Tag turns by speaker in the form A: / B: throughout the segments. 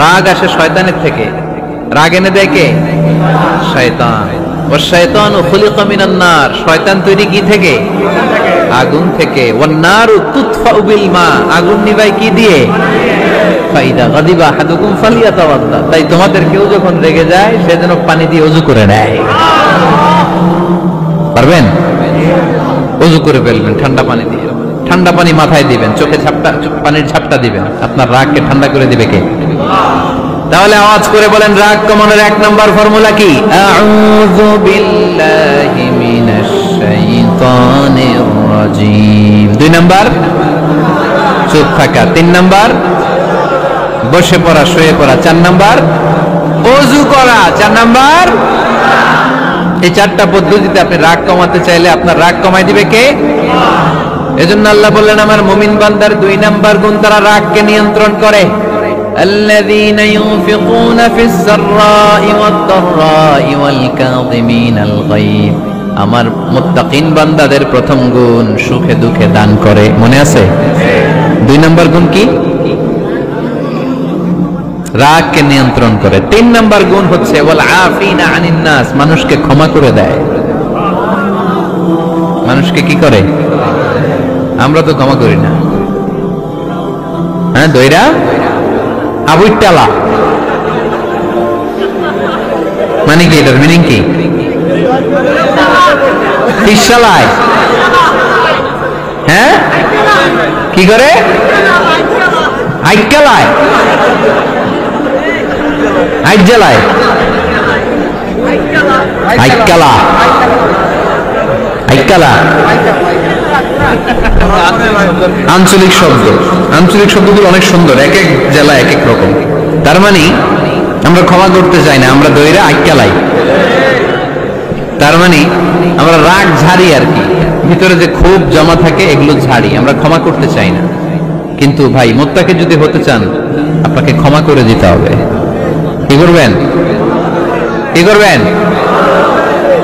A: রাগ আসে শয়তানের থেকে। রাগ এনে দেয় কে? শয়তান। ওয়াশ-শায়তানু খুলিকা মিনান নার, শয়তান তৈরি কি থেকে? আগুন থেকে। ওয়ান-নারু তুতফাউ বিল মা, আগুন নিভায় কি দিয়ে? ফাইদা গাদিবা আহাদুকুম ফালিয়াতাওয়াদ্দা, তাই তোমাদের কেউ যখন রেগে যায় সে যেন পানি দিয়ে ওযু করে নেয়। পারবেন? ওযু করে ফেলবেন ঠান্ডা পানি দিয়ে। ঠান্ডা পানি মাথায় দিবেন, চোখে পানির ঝাপটা দিবেন। আপনার রাগকে ঠান্ডা করে দিবে কে? তাহলে আওয়াজ করে বলেন রাগ কমানোর 1 নাম্বার ফর্মুলা কি? আউযু বিল্লাহি মিনাশ শাইতানির রাজীম। 2 নাম্বার চুপ থাকা। 3 নাম্বার বসে পড়া, শুয়ে পড়া। 4 নাম্বার ওযু করা। 4 নাম্বার। এই 4টা পদ্ধতিতে আপনি রাগ কমাতে চাইলে আপনার রাগ কমাই দিবে কে? এজন্য আল্লাহ বললেন আমার মুমিন বান্দার 2 নাম্বার গুণ, তারা রাগকে নিয়ন্ত্রণ করে। الذين ينفقون في السراء والضراء والكاظمين الغيظ, আমার মুত্তাকিন বান্দাদের প্রথম গুণ সুখে দুঃখে দান করে। মনে আছে? 2 নাম্বার গুণ কি? রাগকে নিয়ন্ত্রণ করে। 3 নাম্বার গুণ হচ্ছে ওয়াল আফিনা আনিন নাস, মানুষকে ক্ষমা করে দেয়। মানুষকে কি করে? আমরা তো ক্ষমা করি না। হ্যাঁ, দইরা আবুইটালা মানে কি? এটার মিনিং কি? ইশালায়। হ্যাঁ, কি করে? আইকালায়, আইজালায়, আইকালা, আইকালা আঞ্চলিক শব্দ। আঞ্চলিক শব্দগুলো অনেক সুন্দর, এক এক জেলায় এক এক রকম। তার মানে আমরা ক্ষমা করতে চাই না, আমরা দইরা আইকালাই। তার মানে আমরা রাগ ঝাড়ি আর কি, ভিতরে যে ক্ষোভ জমা থাকে এগুলো ঝাড়ি, আমরা ক্ষমা করতে চাই না। কিন্তু ভাই মুত্তাকি যদি হতে চান আপনাকে ক্ষমা করে দিতে হবে। কি করবেন? কি করবেন?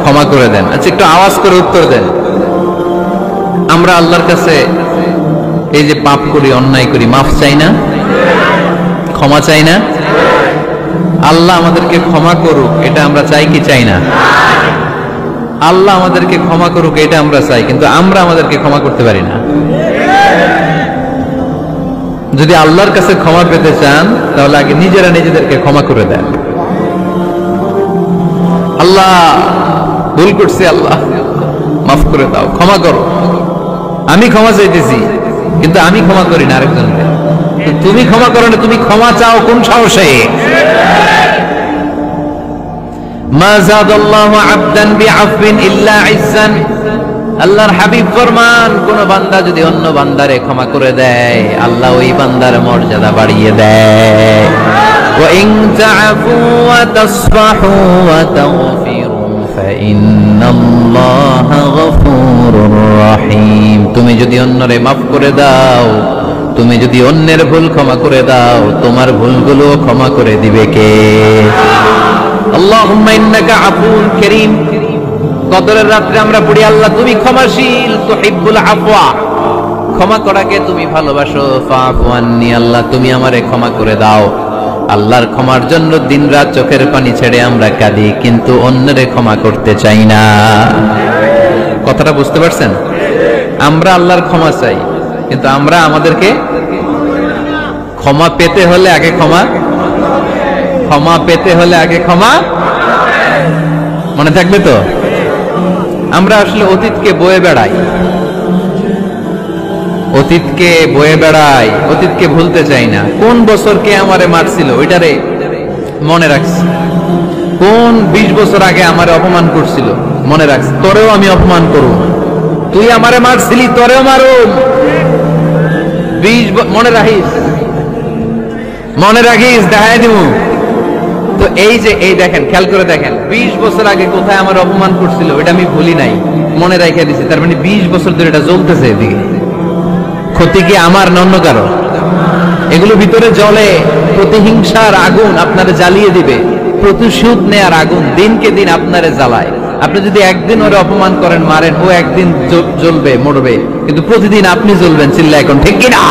A: ক্ষমা করে দেন। আচ্ছা, একটু আওয়াজ করে উত্তর দেন। আমরা আল্লাহর কাছে এই যে পাপ করি, অন্যায় করি, মাফ চাই না? ক্ষমা চাই না? আল্লাহ আমাদেরকে ক্ষমা করুক, এটা আমরা চাই কি চাই না? আল্লাহ আমাদেরকে ক্ষমা করুক এটা আমরা চাই, কিন্তু আমরা আমাদেরকে ক্ষমা করতে পারি না। যদি আল্লাহর কাছে ক্ষমা পেতে চান তাহলে আগে নিজেরা নিজেদেরকে ক্ষমা করে দেন। আল্লাহ ভুল করছি, আল্লাহ মাফ করে দাও, ক্ষমা করো। আমি ক্ষমা চাইতেছি কিন্তু আমি ক্ষমা করি না আরেকজনকে। তুমি ক্ষমা করো না, তুমি ক্ষমা চাও কোন সাহসে? মা যাদাল্লাহু আবদান বিআফবিন ইল্লা ইজ্জান, আল্লাহর হাবিব ফরমান কোন বান্দা যদি অন্য বান্দারে ক্ষমা করে দেয় আল্লাহ ওই বান্দার মর্যাদা বাড়িয়ে দেয়। ওয়া ইন তা'ফু ওয়া তাসফাহু ওয়া তাগফিরু ফাইন্নাল্লাহা গফুরুর রহিম। তুমি যদি অন্যরে মাফ করে দাও, তুমি যদি অন্যের ভুল ক্ষমা করে দাও, তোমার ভুলগুলো ক্ষমা করে দিবে কে? আল্লাহুম্মা ইন্নাকা আফুউন কারীম। কদরের রাত্রে আমরা পড়ি আল্লাহ তুমি ক্ষমাশীল, তুহিব্বুল আফওয়া, ক্ষমা করাকে তুমি ভালোবাসো। ফাআফু আন্নী, আল্লাহ তুমি আমারে ক্ষমা করে দাও। আল্লাহর ক্ষমার জন্য দিনরাত চোখের পানি ছেড়ে আমরা কাঁদি, কিন্তু অন্যরে ক্ষমা করতে চাই না। কথাটা বুঝতে পারছেন? আমরা আল্লাহর ক্ষমা চাই, কিন্তু আমরা আমাদেরকে ক্ষমা পেতে হলে আগে ক্ষমা পেতে হলে আগে ক্ষমা। মনে থাকবে তো? আমরা আসলে অতীতকে বয়ে বেড়াই, অতীতকে ভুলতে চাই না। কোন বছর কে আমারে মারছিল ওইটারে মনে রাখছি। কোন 20 বছর আগে আমারে অপমান করছিল মনে রাখছি, তোরেও আমি অপমান করব। তুই আমারে মারছিলি, তোরেও মারুম। 20 মনে রাখিস, দেখাই দিব। তো এই দেখেন, খেয়াল করে দেখেন, 20 বছর আগে কোথায় আমার অপমান করছিল এটা আমি ভুলি নাই, মনে রাখিয়ে দিছি। তার মানে 20 বছর ধরে এটা জ্বলতেছে। এদিকে ক্ষতি কি আমার না অন্য কারো? এগুলো ভিতরে জ্বলে, প্রতিহিংসার আগুন আপনারে জ্বালিয়ে দিবে। প্রতিশোধ নেয়ার আগুন দিনকে দিন আপনারে জ্বালায়। আপনি যদি একদিন ওরে অপমান করেন, মারেন, ও একদিন জ্বলবে, মরবে, কিন্তু প্রতিদিন আপনি জ্বলবেন। চিল্লা এখন ঠিক কিনা?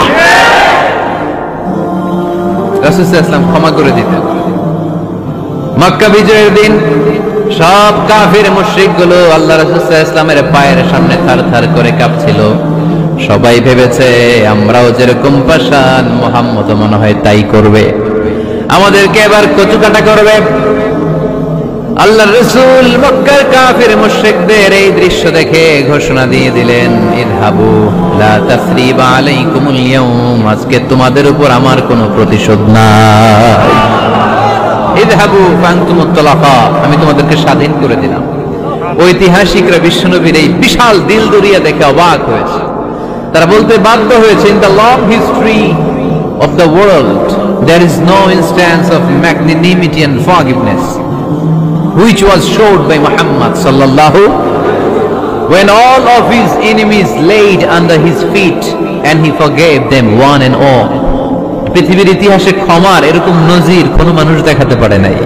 A: রাসূল সাল্লাল্লাহু আলাইহি ওয়াসাল্লাম ক্ষমা করে দিতেন। মক্কা বিজয়ের দিন সব কাফির মুশরিক গুলো আল্লাহ রাসূল সাল্লাল্লাহু আলাইহি ওয়াসাল্লামের পায়ের সামনে থারথার করে কাঁপছিল। সবাই ভেবেছে আমরাও যেরকম পাষাণ, মুহাম্মদ মনে হয় তাই করবে, আমাদেরকে এবার কচুকাটা করবে। আল্লাহর রাসূল মক্কার কাফির মুশরিকদের এই দৃশ্য দেখে ঘোষণা দিয়ে দিলেন, ইযহাবু লা তাসরিবা আলাইকুমুল ইয়াউম, আজকে তোমাদের উপর আমার কোনো প্রতিশোধ নাই। ইযহাবু ফাআনতুমুত তালাকা, আমি তোমাদেরকে স্বাধীন করে দিলাম। ঐতিহাসিকরা বিশ্বনবীর এই বিশাল দিলদরিয়া দেখে অবাক হয়েছে। তারা বলতে বাধ্য হয়েছে, in the long history of the world there is no instance of magnanimity and forgiveness which was showed by Muhammad sallallahu when all of his enemies laid under his feet and he forgave them one and all. পৃথিবীর ইতিহাসে ক্ষমার এরকম নজির কোনো মানুষ দেখাতে পারে নাই।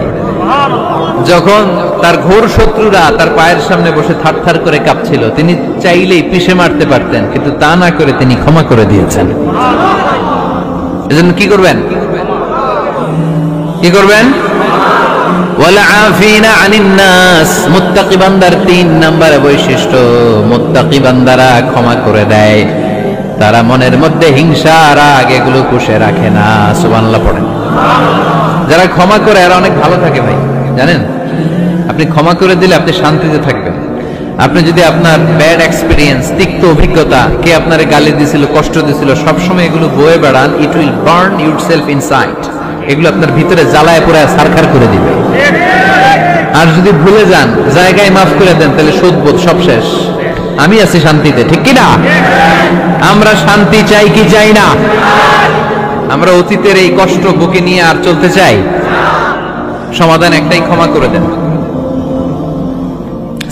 A: যখন তার ঘোর শত্রুরা তার পায়ের সামনে বসে থারথার করে কাঁপছিল, তিনি চাইলেই পিষে মারতে পারতেন, কিন্তু তা না করে তিনি ক্ষমা করে দিয়েছেন। এজন্য কি করবেন? কি করবেন? ওয়ালআফিনা আনিন নাস, মুত্তাকি বান্দার 3 নম্বরে বৈশিষ্ট্য, মুত্তাকি বান্দারা ক্ষমা করে দেয়। তারা মনের মধ্যে হিংসা রাগ এগুলো পুষে রাখে না। সুবহানাল্লাহ পড়েন। যারা ক্ষমা করে এরা অনেক ভালো থাকে ভাই, জানেন? আপনি ক্ষমা করে দিলে আপনি শান্তিতে থাকবেন। আপনি যদি আপনার ব্যাড এক্সপেরিয়েন্স, তিক্ত অভিজ্ঞতা, কে আপনারে গালি দিছিল, কষ্ট দিছিল, সবসময় এগুলো বয়ে বেড়ান, it will burn yourself inside. এগুলো আপনার ভিতরে জ্বালায় পোড়ায় সারখার করে দিবে। আর যদি ভুলে যান, জায়গায় মাফ করে দেন, তাহলে শোধবোধ সব শেষ, আমি আছি শান্তিতে। ঠিক কি না? আমরা শান্তি চাই কি চাই না? আমরা অতীতের এই কষ্ট বুকে নিয়ে আর চলতে চাই? সমাধান একটাই, ক্ষমা করে দেন।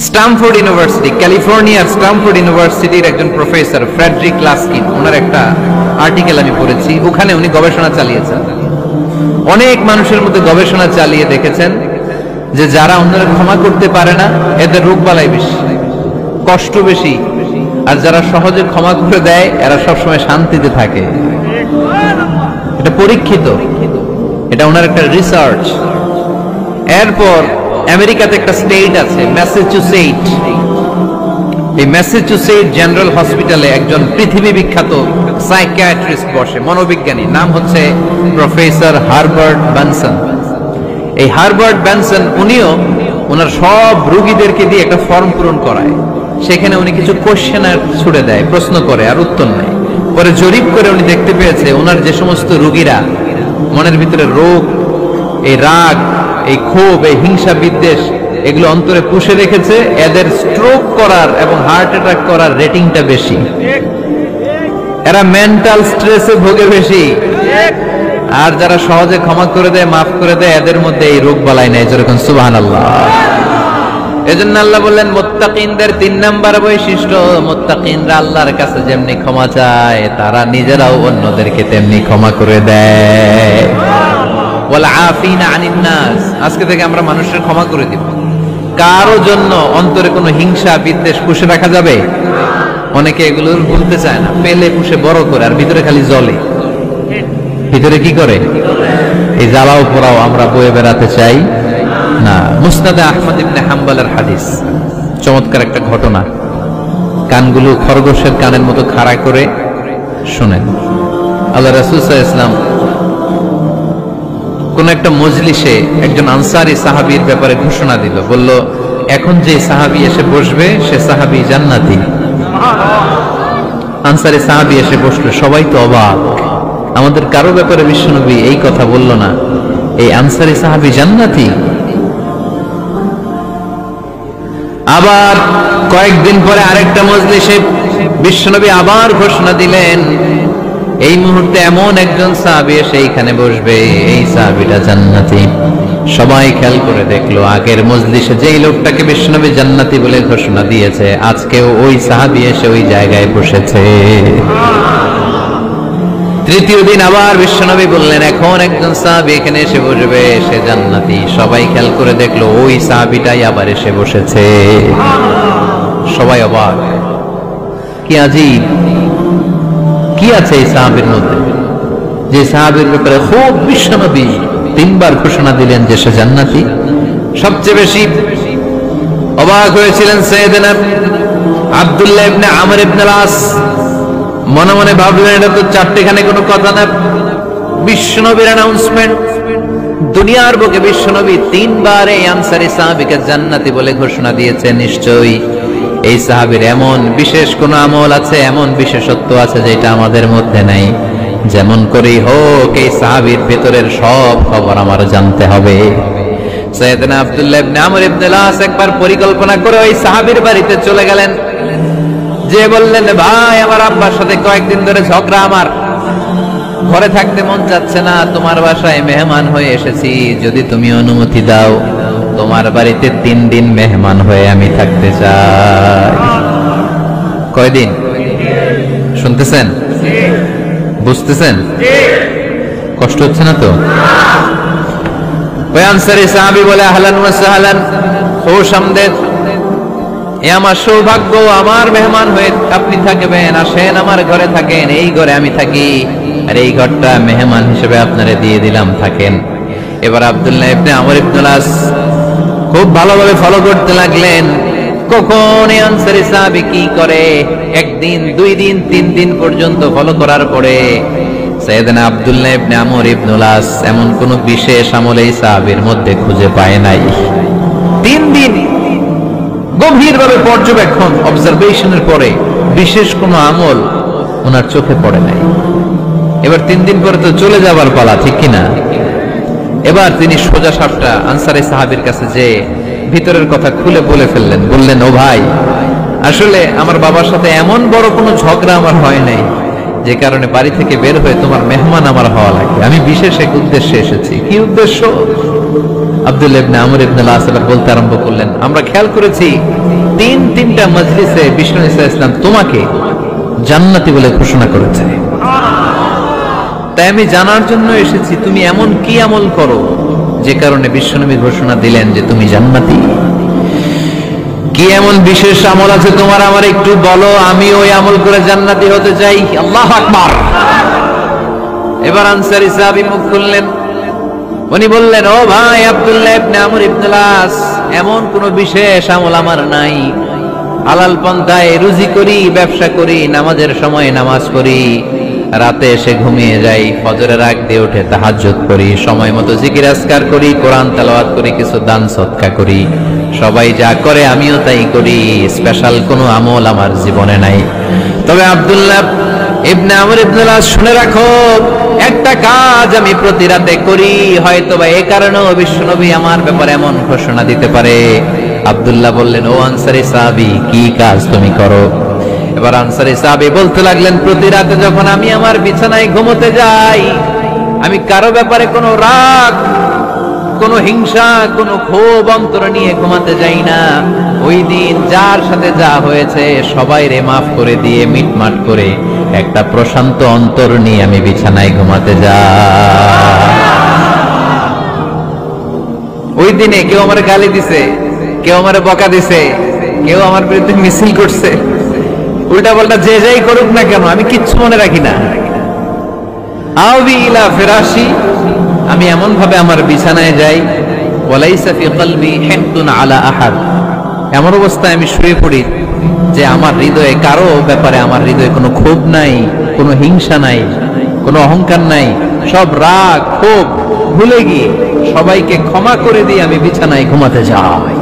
A: স্ট্যামফোর্ড ইউনিভার্সিটি, ক্যালিফোর্নিয়ার স্ট্যামফোর্ড ইউনিভার্সিটির একজন প্রফেসর ফ্রেডরিক লাস্কিন, ওনার একটা আর্টিকেল আমি পড়েছি। ওখানে উনি গবেষণা চালিয়েছেন, অনেক মানুষের মধ্যে গবেষণা চালিয়ে দেখেছেন যে যারা অন্যরা ক্ষমা করতে পারে না, এদের রোগবালাই বেশি, কষ্ট বেশি, আর যারা সহজে ক্ষমা করে দেয় এরা সবসময় শান্তিতে থাকে। এটা পরীক্ষিত, এটা ওনার একটা রিসার্চ। এরপর আমেরিকাতে একটা স্টেট আছে ম্যাসাচুসেট। এই ম্যাসাচুসেট জেনারেল হসপিটালে একজন পৃথিবী বিখ্যাত সাইকিয়াট্রিস্ট বসে, মনোবিজ্ঞানী, নাম হচ্ছে প্রফেসর হারবার্ট বেনসন। এই হারবার্ট বেনসন উনিও ওনার সব রোগীদেরকে দিয়ে একটা ফর্ম পূরণ করায়। সেখানে উনি কিছু কোশ্চেনার ছুড়ে দেয়, প্রশ্ন করে আর উত্তর নেয়। পরে জরিপ করে উনি দেখতে পেয়েছে ওনার যে সমস্ত রোগীরা মনের ভিতরে রোগ, এই রাগ, এই ক্ষোভ, এই হিংসা বিদ্বেষ এগুলো অন্তরে পুষে রেখেছে, এদের স্ট্রোক করার এবং হার্ট অ্যাটাক করার রেটিংটা বেশি, এরা মেন্টাল স্ট্রেসে ভোগে বেশি। আর যারা সহজে ক্ষমা করে দেয়, মাফ করে দেয়, এদের মধ্যে এই রোগ বালাই নেই। যেরকম সুবহানাল্লাহ। এজন্য আল্লাহ বললেন মুত্তাকিনদের 3 নাম্বার বৈশিষ্ট্য, মুত্তাকিনরা আল্লাহর কাছে যেমনি ক্ষমা চায়, তারা নিজেরাও অন্যদেরকে তেমনি ক্ষমা করে দেয়। ওয়াল আফিনা আনিন নাস, আজকে থেকে আমরা মানুষের ক্ষমা করে দিব। কারো জন্য অন্তরে কোনো হিংসা বিদ্বেষ পুষে রাখা যাবে? অনেকে এগুলো ভুলতে চায় না, পেলে পুষে বড় করে, আর ভিতরে খালি জ্বলে। ভিতরে কি করে? এই জ্বালাও পোড়াও আমরা বয়ে বেড়াতে চাই না। মুসনাদে আহমদ ইবনে হাম্বলের হাদিস, চমৎকার একটা ঘটনা। কানগুলো খরগোশের কানের মতো খাড়া করে শুনেন। আল্লাহ রাসূল সাল্লাল্লাহু আলাইহি ওয়াসাল্লাম কোন একটা মজলিসে একজন আনসারী সাহাবীর ব্যাপারে ঘোষণা দিল, বলল এখন যে সাহাবী এসে বসবে সে সাহাবী জান্নাতি। আনসারী সাহাবী এসে বসলো, সবাই তো অবাক, আমাদের কারো ব্যাপারে বিশ্বনবী এই কথা বলল না, এই আনসারী সাহাবী জান্নাতি। আবার কয়েকদিন পরে আরেকটা মজলিসে বিশ্বনবী আবার ঘোষণা দিলেন, এই মুহূর্তে এমন একজন সাহাবী এসে এইখানে বসবে, এই সাহাবীটা জান্নাতি। সবাই খেয়াল করে দেখলো, আগের মজলিসে যেই লোকটাকে বিশ্বনবী জান্নাতি বলে ঘোষণা দিয়েছে, আজকেও ওই সাহাবী এসে ওই জায়গায় বসেছে। তৃতীয় দিন আবার বিশ্বনবী বললেন, এখন একজন সাহাবী এখানে এসে বসবে, সে জান্নাতি। সবাই খেয়াল করে দেখলো, ওই সাহাবীটাই আবার এসে বসেছে। সবাই অবাক, কি আজীব, কি আছে এই সাহাবীর মধ্যে? যে সাহাবীর ব্যাপারে খুব বিশ্বনবী তিনবার ঘোষণা দিলেন যে সে জান্নাতি। সবচেয়ে বেশি অবাক হয়েছিলেন সাইয়েদনা আব্দুল্লাহ ইবনে আমর ইবনে আস। মনে মনে ভাবলেন এটা তো চারটেখানে কোনো কথা না, বিশ্বনবীর অ্যানাউন্সমেন্ট। দুনিয়ার বুকে বিশ্বনবী তিনবার এই আনসারী সাহাবীকে জান্নাতি বলে ঘোষণা দিয়েছেন, নিশ্চয়ই এই সাহাবীর এমন বিশেষ কোন আমল আছে, এমন বিশেষত্ব আছে যেটা আমাদের মধ্যে নাই। যেমন করেই হোক এই সাহাবীর ভেতরের সব খবর আমার জানতে হবে। সাইয়েদনা আব্দুল্লাহ ইবনে আমর ইবনে আস একবার পরিকল্পনা করে ওই সাহাবীর বাড়িতে চলে গেলেন, যে বললেন, ভাই আমার আব্বার সাথে কয়েকদিন ধরে ঝগড়া, আমার ঘরে থাকতে মন চাচ্ছে না, তোমার বাসায় মেহমান হয়ে এসেছি, যদি তুমি অনুমতি দাও তোমার বাড়িতে 3 দিন মেহমান হয়ে আমি থাকতে চাই। কয়দিন? শুনতেছেন? বুঝতেছেন? কষ্ট হচ্ছে না তো? ওই আনসারী সাহাবী বলে, আহলান ওয়া সাহলান, খুশ আমদেদ, এ আমার সৌভাগ্য, আমার মেহমান হয়ে আপনি থাকবেন, আসেন আমার ঘরে থাকেন, এই ঘরে আমি থাকি, আর এই ঘরটা মেহমান হিসেবে আপনারে দিয়ে দিলাম, থাকেন। এবার আব্দুল্লাহ ইবনে আমর ইবনে আস খুব ভালোভাবে ফলো করতে লাগলেন, কখন এই আনসারী সাহাবী কি করে। 1 দিন, 2 দিন, 3 দিন পর্যন্ত ফলো করার পরে সাইয়েদনা আব্দুল্লাহ ইবনে আমর ইবনে আস এমন কোন বিশেষ আমল এই সাহাবীর মধ্যে খুঁজে পায় নাই। 3 দিন গভীরভাবে পর্যবেক্ষণ, অবজারভেশনের পরে বিশেষ কোনো আমল ওনার চোখে পড়ে নাই। এবার 3 দিন পরে তো চলে যাবার পালা, ঠিক কিনা? এবার তিনি সোজা সাপটা আনসারী সাহাবীর কাছে যে ভিতরের কথা খুলে বলে ফেললেন, বললেন, ও ভাই, আসলে আমার বাবার সাথে এমন বড় কোনো ঝগড়া আমার হয় নাই যে কারণে বাড়ি থেকে বের হয়ে তোমার মেহমান আমার হওয়া লাগে, আমি বিশেষ এক উদ্দেশ্যে এসেছি। কি উদ্দেশ্য? আব্দুল্লাহ ইবনে আমর ইবনে আস বলতে আরম্ভ করলেন, আমরা খেয়াল করেছি 3টা মজলিসে বিষ্ণু ইসলাম তোমাকে জান্নাতি বলে ঘোষণা করেছে, তাই আমি জানার জন্য এসেছি তুমি এমন কি আমল করো যে কারণে বিশ্বনবী ঘোষণা দিলেন যে তুমি জান্নাতি। কি এমন বিশেষ আমল আছে তোমার, আমার একটু বলো, আমি ওই আমল করে জান্নাতি হতে চাই। আল্লাহু আকবার। এবার আনসারী সাহাবী মুখ খুললেন, উনি বললেন, ও ভাই আব্দুল্লাহ ইবনে আমর ইবনে আস, এমন কোন বিশেষ আমল আমার নাই, হালাল পন্থায় রুজি করি, ব্যবসা করি, নামাজের সময় নামাজ পড়ি, রাতে এসে ঘুমিয়ে যাই, ফজরের আগ দিয়ে উঠে তাহাজ্জুদ করি, সময় মতো জিকির আজকার করি, কোরআন তেলাওয়াত করি, কিছু দান সদকা করি, সবাই যা করে আমিও তাই করি, স্পেশাল কোনো আমল আমার জীবনে নাই। তবে আব্দুল্লাহ ইবনে আমর ইবনে আস, শুনে রাখো, একটা কাজ আমি প্রতি রাতে করি, হয়তোবা এই কারণেও বিশ্বনবী আমার ব্যাপারে এমন ঘোষণা দিতে পারে। আব্দুল্লাহ বললেন, ও আনসারী সাহাবী, কি কাজ তুমি করো? এবার আনসারী সাহাবী বলতে লাগলেন, প্রতি রাতে যখন আমি আমার বিছানায় ঘুমোতে যাই, আমি কারো ব্যাপারে কোনো রাগ, কোনো হিংসা, কোনো ক্ষোভ অন্তরে নিয়ে ঘুমাতে যাই না। ওই দিন যার সাথে যা হয়েছে সবাইরে মাফ করে দিয়ে মিটমাট করে একটা প্রশান্ত অন্তর নিয়ে আমি বিছানায় ঘুমাতে যাই। ওই দিনে কেউ আমার গালি দিছে, কেউ আমার বকা দিছে, কেউ আমার বিরুদ্ধে মিছিল করছে, উল্টা পাল্টা যে যাই করুক না কেন, আমি কিচ্ছু মনে রাখি না। আবি ইলা ফিরাশি, আমি এমন ভাবে আমার বিছানায় যাই, ওয়ালাইসা ফি কলবি হিকদুন আলা আহাদ, এমন অবস্থায় আমি শুয়ে পড়ি যে আমার হৃদয়ে কারো ব্যাপারে, আমার হৃদয়ে কোনো ক্ষোভ নাই, কোনো হিংসা নাই, কোনো অহংকার নাই, সব রাগ ক্ষোভ ভুলে গিয়ে সবাইকে ক্ষমা করে দিয়ে আমি বিছানায় ঘুমাতে যাই।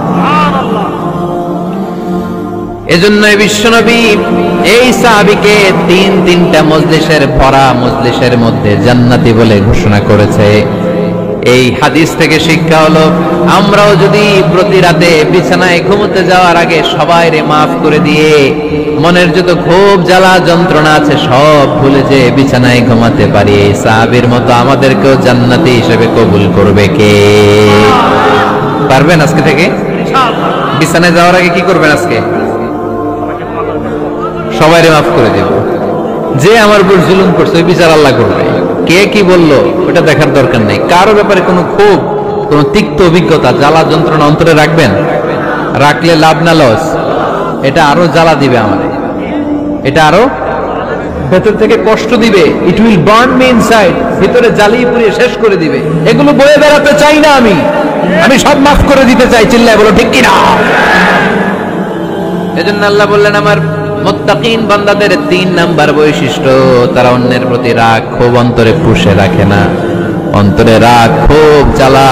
A: এজন্য বিশ্বনবী এই সাহাবীকে 3টা মজলিসের ভরা মজলিসের মধ্যে জান্নাতি বলে ঘোষণা করেছে। এই হাদিস থেকে শিক্ষা হলো, আমরাও যদি প্রতি রাতে বিছানায় ঘুমোতে যাওয়ার আগে সবাইরে মাফ করে দিয়ে মনের যত ক্ষোভ জ্বালা যন্ত্রণা আছে সব ভুলে যে বিছানায় ঘুমাতে পারি, এই সাহাবীর মতো আমাদেরকেও জান্নাতি হিসেবে কবুল করবে কে? পারবেন আজকে থেকে? বিছানায় যাওয়ার আগে কি করবেন? আজকে সবাইরে মাফ করে দেব। যে আমার উপর জুলুম করছে ওই বিচার আল্লাহ করবে। কে কি বললো ওটা দেখার দরকার নেই। কারো ব্যাপারে কোনো ক্ষোভ, কোনো তিক্ত অভিজ্ঞতা, জ্বালা যন্ত্রণা অন্তরে রাখবেন? রাখলে লাভ না লস? এটা আরো জ্বালা দিবে আমাদের, এটা আরো ভেতর থেকে কষ্ট দিবে, it will burn me inside, ভিতরে জ্বালিয়ে পুড়িয়ে শেষ করে দিবে। এগুলো বয়ে বেড়াতে চাই না আমি সব মাফ করে দিতে চাই। চিল্লায় বলো ঠিক কিনা? এজন্য আল্লাহ বললেন আমার মুত্তাকিন বান্দাদের 3 নাম্বার বৈশিষ্ট্য, তারা অন্যের প্রতি রাগ ক্ষোভ অন্তরে পুষে রাখে না। অন্তরে রাগ ক্ষোভ জ্বালা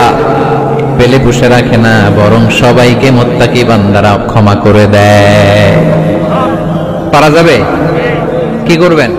A: পেলে পুষে রাখে না, বরং সবাইকে মুত্তাকি বান্দারা ক্ষমা করে দেয়। পারা যাবে? কি করবেন?